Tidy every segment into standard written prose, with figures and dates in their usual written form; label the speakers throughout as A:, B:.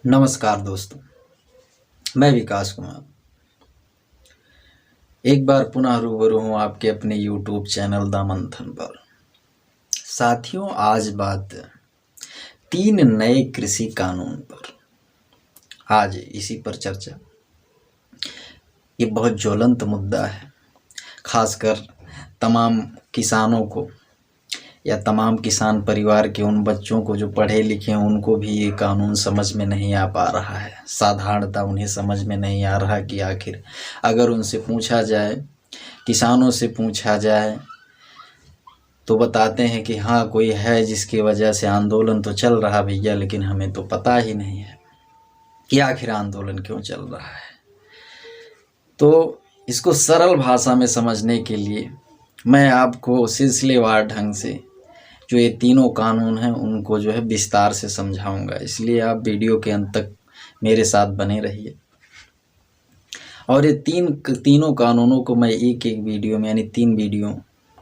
A: नमस्कार दोस्तों, मैं विकास कुमार एक बार पुनः रूबरू हूँ आपके अपने YouTube चैनल द मंथन पर। साथियों, आज बात 3 नए कृषि कानून पर। आज इसी पर चर्चा। ये बहुत ज्वलंत मुद्दा है, खासकर तमाम किसानों को या तमाम किसान परिवार के उन बच्चों को जो पढ़े लिखे हैं, उनको भी ये कानून समझ में नहीं आ पा रहा है। साधारणता उन्हें समझ में नहीं आ रहा कि आखिर अगर उनसे पूछा जाए, किसानों से पूछा जाए, तो बताते हैं कि हाँ कोई है जिसकी वजह से आंदोलन तो चल रहा भैया, लेकिन हमें तो पता ही नहीं है कि आखिर आंदोलन क्यों चल रहा है। तो इसको सरल भाषा में समझने के लिए मैं आपको सिलसिलेवार ढंग से जो ये तीनों कानून हैं उनको जो है विस्तार से समझाऊंगा। इसलिए आप वीडियो के अंत तक मेरे साथ बने रहिए। और ये तीनों कानूनों को मैं एक वीडियो में यानी 3 वीडियो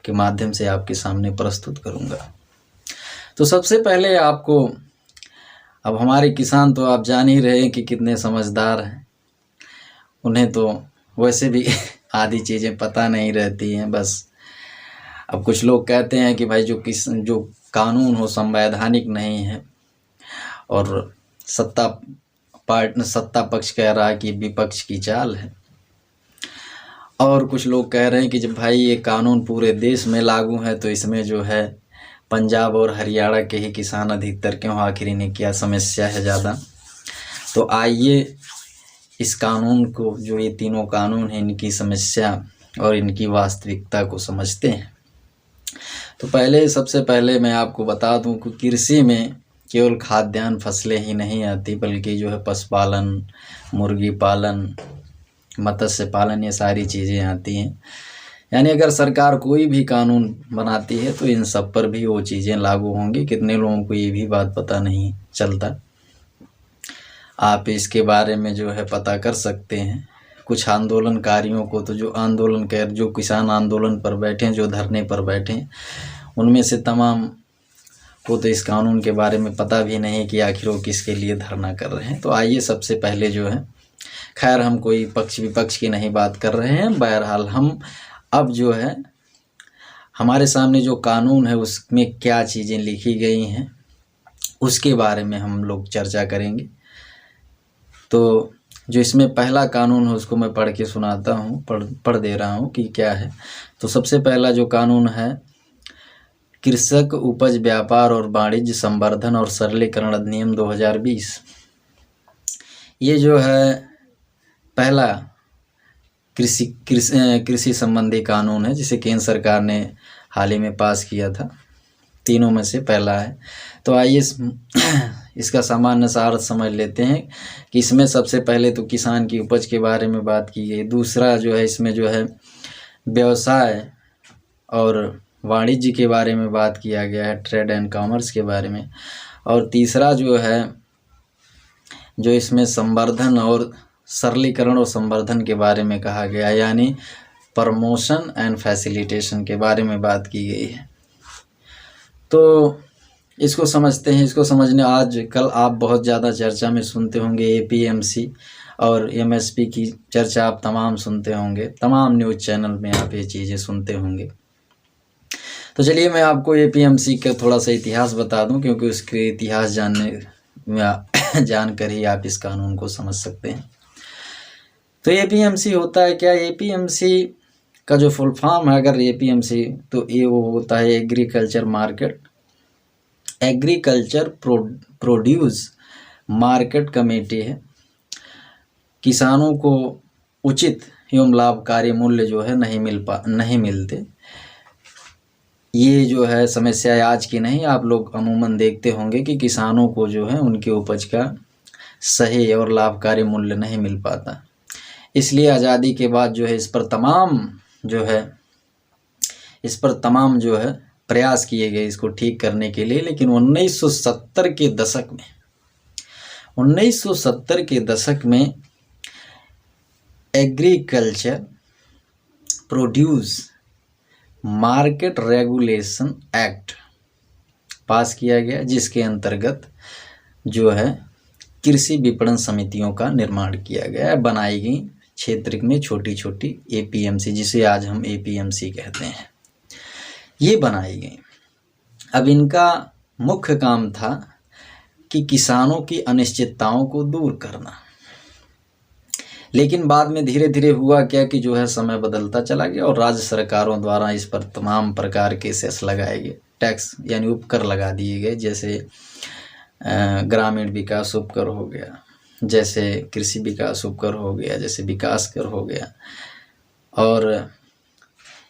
A: के माध्यम से आपके सामने प्रस्तुत करूंगा। तो सबसे पहले आपको, अब हमारे किसान तो आप जान ही रहे हैं कि कितने समझदार हैं। उन्हें तो वैसे भी आधी चीज़ें पता नहीं रहती हैं। बस अब कुछ लोग कहते हैं कि भाई जो कानून हो संवैधानिक नहीं है, और सत्ता पक्ष कह रहा है कि विपक्ष की चाल है। और कुछ लोग कह रहे हैं कि जब भाई ये कानून पूरे देश में लागू है तो इसमें जो है पंजाब और हरियाणा के ही किसान अधिकतर क्यों, आखिर इन्हें क्या समस्या है ज़्यादा। तो आइए इस कानून को, जो ये तीनों कानून हैं, इनकी समस्या और इनकी वास्तविकता को समझते हैं। तो सबसे पहले मैं आपको बता दूं कि कृषि में केवल खाद्यान्न फसलें ही नहीं आती, बल्कि जो है पशुपालन, मुर्गी पालन, मत्स्य पालन, ये सारी चीज़ें आती हैं। यानी अगर सरकार कोई भी कानून बनाती है तो इन सब पर भी वो चीज़ें लागू होंगी। कितने लोगों को ये भी बात पता नहीं चलता। आप इसके बारे में जो है पता कर सकते हैं। कुछ आंदोलनकारियों को तो जो किसान आंदोलन पर बैठे हैं, जो धरने पर बैठे हैं, उनमें से तमाम को तो इस कानून के बारे में पता भी नहीं कि आखिर वो किसके लिए धरना कर रहे हैं। तो आइए सबसे पहले जो है, खैर हम कोई पक्ष विपक्ष की नहीं बात कर रहे हैं। बहरहाल हम अब जो है हमारे सामने जो कानून है उसमें क्या चीज़ें लिखी गई हैं उसके बारे में हम लोग चर्चा करेंगे। तो जो इसमें पहला कानून है उसको मैं पढ़ के सुनाता हूँ, पढ़ दे रहा हूँ कि क्या है। तो सबसे पहला जो कानून है, कृषक उपज व्यापार और वाणिज्य संवर्धन और सरलीकरण अधिनियम 2020। ये जो है पहला कृषि संबंधी कानून है जिसे केंद्र सरकार ने हाल ही में पास किया था। तीनों में से पहला है। तो आइए इसका सामान्य सार समझ लेते हैं कि इसमें सबसे पहले तो किसान की उपज के बारे में बात की गई। दूसरा जो है, इसमें जो है व्यवसाय और वाणिज्य के बारे में बात किया गया है, ट्रेड एंड कॉमर्स के बारे में। और तीसरा जो है, जो इसमें संवर्धन और सरलीकरण और संवर्धन के बारे में कहा गया, यानी प्रमोशन एंड फैसिलिटेशन के बारे में बात की गई है। तो इसको समझते हैं। इसको समझने आज कल आप बहुत ज़्यादा चर्चा में सुनते होंगे APMC और MSP की चर्चा आप तमाम सुनते होंगे, तमाम न्यूज़ चैनल में आप ये चीज़ें सुनते होंगे। तो चलिए मैं आपको APMC का थोड़ा सा इतिहास बता दूं, क्योंकि उसके इतिहास जानकर ही आप इस कानून को समझ सकते हैं। तो APMC होता है क्या? APMC का जो फुल फॉर्म है, अगर APMC, तो ये वो होता है एग्रीकल्चर प्रोड्यूस मार्केट कमेटी है। किसानों को उचित एवं लाभकारी मूल्य जो है नहीं मिलते। ये जो है समस्या आज की नहीं, आप लोग अमूमन देखते होंगे कि किसानों को जो है उनकी उपज का सही और लाभकारी मूल्य नहीं मिल पाता। इसलिए आज़ादी के बाद जो है इस पर तमाम जो है प्रयास किए गए इसको ठीक करने के लिए। लेकिन 1970 के दशक में agriculture produce market regulation act पास किया गया, जिसके अंतर्गत जो है कृषि विपणन समितियों का निर्माण किया गया है, बनाई गई क्षेत्र में छोटी छोटी एपीएमसी, जिसे आज हम एपीएमसी कहते हैं, ये बनाई गई। अब इनका मुख्य काम था कि किसानों की अनिश्चितताओं को दूर करना। लेकिन बाद में धीरे धीरे हुआ क्या कि जो है समय बदलता चला गया और राज्य सरकारों द्वारा इस पर तमाम प्रकार के सेस लगाए गए, टैक्स यानी उपकर लगा दिए गए, जैसे ग्रामीण विकास उपकर हो गया, जैसे कृषि विकास उपकर हो गया, जैसे विकास कर हो गया। और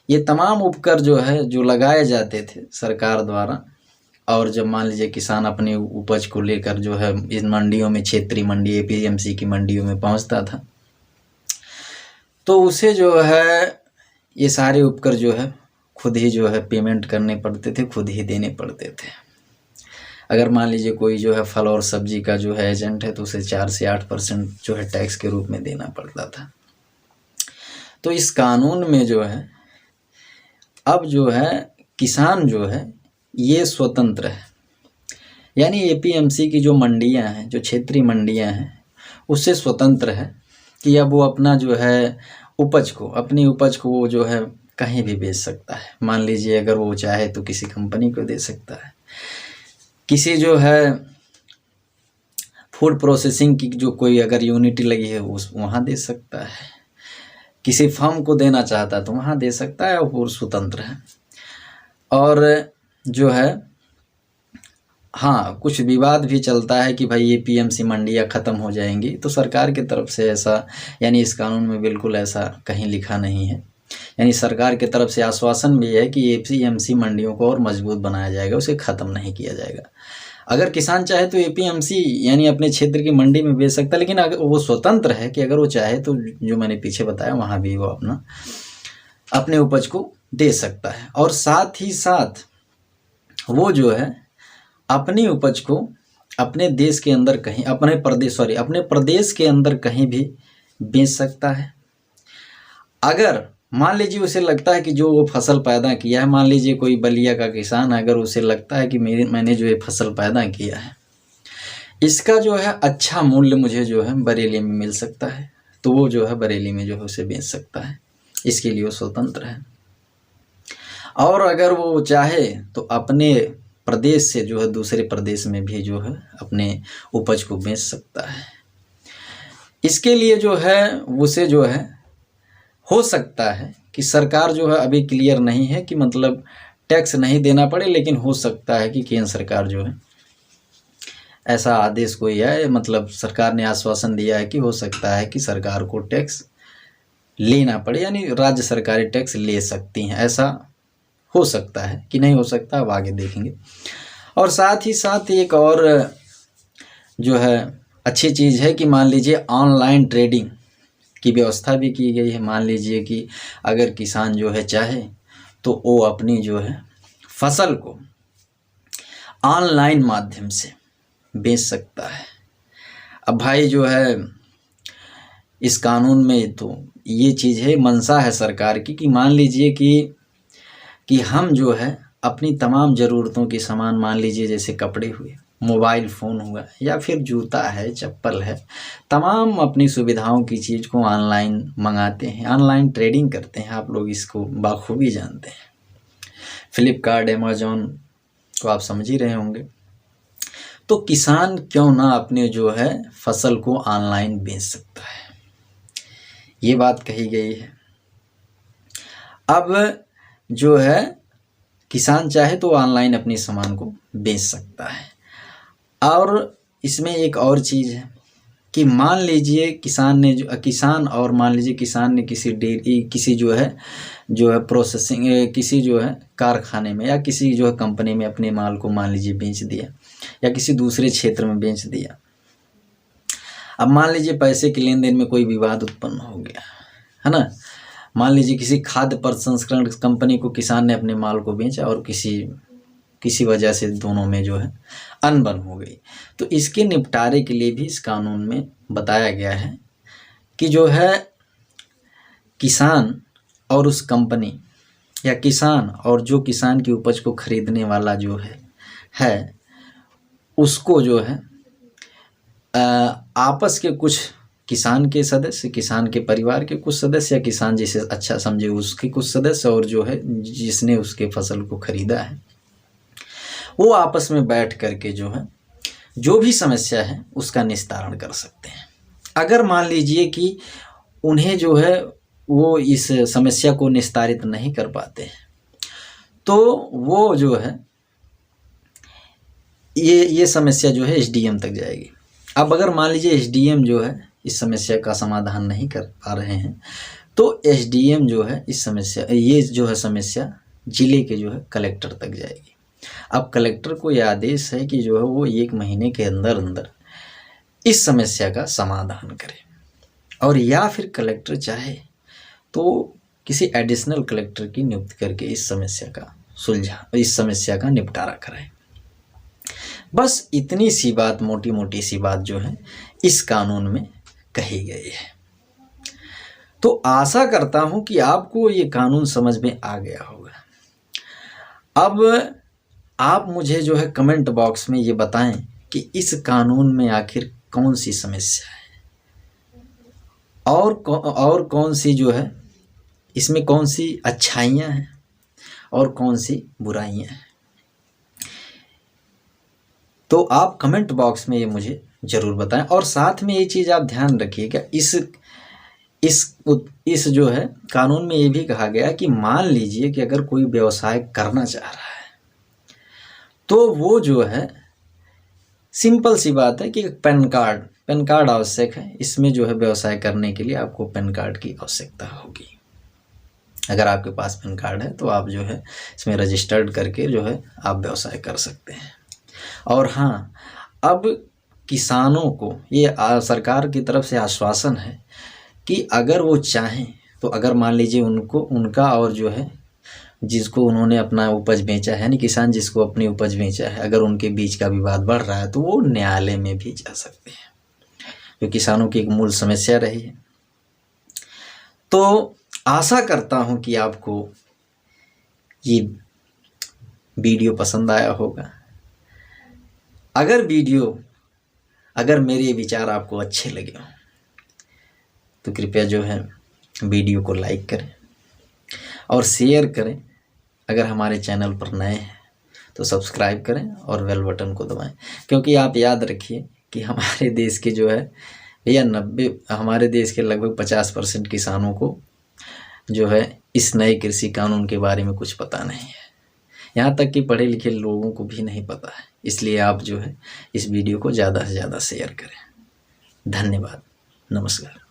A: ये तमाम उपकर जो है जो लगाए जाते थे सरकार द्वारा, और जब मान लीजिए किसान अपनी उपज को लेकर जो है इन मंडियों में, क्षेत्रीय मंडी एपीएमसी की मंडियों में पहुंचता था, तो उसे जो है ये सारे उपकर जो है खुद ही जो है पेमेंट करने पड़ते थे, खुद ही देने पड़ते थे। अगर मान लीजिए कोई जो है फल और सब्जी का जो है एजेंट है, तो उसे 4 से 8% जो है टैक्स के रूप में देना पड़ता था। तो इस कानून में जो है अब जो है किसान जो है ये स्वतंत्र है, यानी एपीएमसी की जो मंडियां हैं, जो क्षेत्रीय मंडियां हैं, उससे स्वतंत्र है कि अब वो अपना जो है उपज को, अपनी उपज को वो जो है कहीं भी बेच सकता है। मान लीजिए अगर वो चाहे तो किसी कंपनी को दे सकता है, किसी जो है फूड प्रोसेसिंग की जो कोई अगर यूनिट लगी है उस वहाँ दे सकता है, किसी फर्म को देना चाहता है तो वहाँ दे सकता है, और वो स्वतंत्र है। और जो है हाँ, कुछ विवाद भी चलता है कि भाई ये पीएमसी मंडियाँ ख़त्म हो जाएंगी, तो सरकार की तरफ से ऐसा, यानी इस कानून में बिल्कुल ऐसा कहीं लिखा नहीं है। यानी सरकार की तरफ से आश्वासन भी है कि एपीएमसी मंडियों को और मजबूत बनाया जाएगा, उसे ख़त्म नहीं किया जाएगा। अगर किसान चाहे तो एपीएमसी यानी अपने क्षेत्र की मंडी में बेच सकता है, लेकिन अगर वो स्वतंत्र है कि अगर वो चाहे तो जो मैंने पीछे बताया वहाँ भी वो अपने उपज को दे सकता है। और साथ ही साथ वो जो है अपनी उपज को अपने देश के अंदर कहीं, अपने प्रदेश के अंदर कहीं भी बेच सकता है। अगर मान लीजिए उसे लगता है कि जो वो फसल पैदा किया है, मान लीजिए कोई बलिया का किसान है, अगर उसे लगता है कि मैंने जो ये फसल पैदा किया है इसका जो है अच्छा मूल्य मुझे जो है बरेली में मिल सकता है, तो वो जो है बरेली में जो है उसे बेच सकता है, इसके लिए वो स्वतंत्र है। और अगर वो चाहे तो अपने प्रदेश से जो है दूसरे प्रदेश में भी जो है अपने उपज को बेच सकता है। इसके लिए जो है उसे जो है हो सकता है कि सरकार जो है अभी क्लियर नहीं है कि मतलब टैक्स नहीं देना पड़े, लेकिन हो सकता है कि केंद्र सरकार जो है ऐसा आदेश कोई है, मतलब सरकार ने आश्वासन दिया है कि हो सकता है कि सरकार को टैक्स लेना पड़े, यानी राज्य सरकारें टैक्स ले सकती हैं। ऐसा हो सकता है कि नहीं हो सकता, अब आगे देखेंगे। और साथ ही साथ एक और जो है अच्छी चीज़ है कि मान लीजिए ऑनलाइन ट्रेडिंग की व्यवस्था भी की गई है। मान लीजिए कि अगर किसान जो है चाहे तो वो अपनी जो है फसल को ऑनलाइन माध्यम से बेच सकता है। अब भाई जो है इस कानून में तो ये चीज़ है, मंशा है सरकार की कि मान लीजिए कि हम जो है अपनी तमाम ज़रूरतों के सामान, मान लीजिए जैसे कपड़े हुए, मोबाइल फ़ोन हुआ, या फिर जूता है, चप्पल है, तमाम अपनी सुविधाओं की चीज़ को ऑनलाइन मंगाते हैं, ऑनलाइन ट्रेडिंग करते हैं। आप लोग इसको बाखूबी जानते हैं। फ्लिपकार्ट, अमेज़ॉन को आप समझ ही रहे होंगे। तो किसान क्यों ना अपने जो है फसल को ऑनलाइन बेच सकता है, ये बात कही गई है। अब जो है किसान चाहे तो ऑनलाइन अपने सामान को बेच सकता है। और इसमें एक और चीज़ है कि मान लीजिए किसान और मान लीजिए किसान ने किसी डेयरी, किसी जो है प्रोसेसिंग, किसी जो है कारखाने में या किसी जो है कंपनी में अपने माल को मान लीजिए बेच दिया, या किसी दूसरे क्षेत्र में बेच दिया। अब मान लीजिए पैसे के लेन देन में कोई विवाद उत्पन्न हो गया, है ना। मान लीजिए किसी खाद्य प्रसंस्करण कंपनी को किसान ने अपने माल को बेचा और किसी वजह से दोनों में जो है अनबन हो गई, तो इसके निपटारे के लिए भी इस कानून में बताया गया है कि जो है किसान और उस कंपनी, या किसान और जो किसान की उपज को खरीदने वाला जो है उसको जो है आपस के कुछ किसान के सदस्य, किसान के परिवार के कुछ सदस्य, या किसान जिसे अच्छा समझे उसके कुछ सदस्य, और जो है जिसने उसके फसल को खरीदा है, वो आपस में बैठ करके जो है जो भी समस्या है उसका निस्तारण कर सकते हैं। अगर मान लीजिए कि उन्हें जो है वो इस समस्या को निस्तारित नहीं कर पाते हैं, तो वो जो है ये समस्या जो है एसडीएम तक जाएगी। अब अगर मान लीजिए एसडीएम जो है इस समस्या का समाधान नहीं कर पा रहे हैं, तो एसडीएम जो है इस समस्या, ये जो है समस्या जिले के जो है कलेक्टर तक जाएगी। अब कलेक्टर को यह आदेश है कि जो है वो 1 महीने के अंदर अंदर इस समस्या का समाधान करे, और या फिर कलेक्टर चाहे तो किसी एडिशनल कलेक्टर की नियुक्ति करके इस समस्या का निपटारा कराए। बस इतनी सी बात, मोटी मोटी सी बात जो है इस कानून में कही गई है। तो आशा करता हूं कि आपको ये कानून समझ में आ गया होगा। अब आप मुझे जो है कमेंट बॉक्स में ये बताएं कि इस कानून में आखिर कौन सी समस्या है, और कौन सी जो है इसमें कौन सी अच्छाइयाँ हैं और कौन सी बुराइयाँ हैं। तो आप कमेंट बॉक्स में ये मुझे ज़रूर बताएं। और साथ में ये चीज़ आप ध्यान रखिएगा, इस जो है कानून में ये भी कहा गया है कि मान लीजिए कि अगर कोई व्यवसाय करना चाह रहा है, तो वो जो है सिंपल सी बात है कि पैन कार्ड आवश्यक है। इसमें जो है व्यवसाय करने के लिए आपको पैन कार्ड की आवश्यकता होगी। अगर आपके पास पैन कार्ड है तो आप जो है इसमें रजिस्टर्ड करके जो है आप व्यवसाय कर सकते हैं। और हाँ, अब किसानों को ये सरकार की तरफ से आश्वासन है कि अगर वो चाहें तो, अगर मान लीजिए उनका और जो है जिसको उन्होंने अपना उपज बेचा है, यानी किसान जिसको अपनी उपज बेचा है, अगर उनके बीच का विवाद बढ़ रहा है तो वो न्यायालय में भी जा सकते हैं, जो किसानों की एक मूल समस्या रही है। तो आशा करता हूं कि आपको ये वीडियो पसंद आया होगा। अगर मेरे विचार आपको अच्छे लगे हो तो कृपया जो है वीडियो को लाइक करें और शेयर करें। अगर हमारे चैनल पर नए हैं तो सब्सक्राइब करें और बेल बटन को दबाएं, क्योंकि आप याद रखिए कि हमारे देश के जो है हमारे देश के लगभग 50% किसानों को जो है इस नए कृषि कानून के बारे में कुछ पता नहीं है। यहाँ तक कि पढ़े लिखे लोगों को भी नहीं पता है। इसलिए आप जो है इस वीडियो को ज़्यादा से ज़्यादा शेयर करें। धन्यवाद। नमस्कार।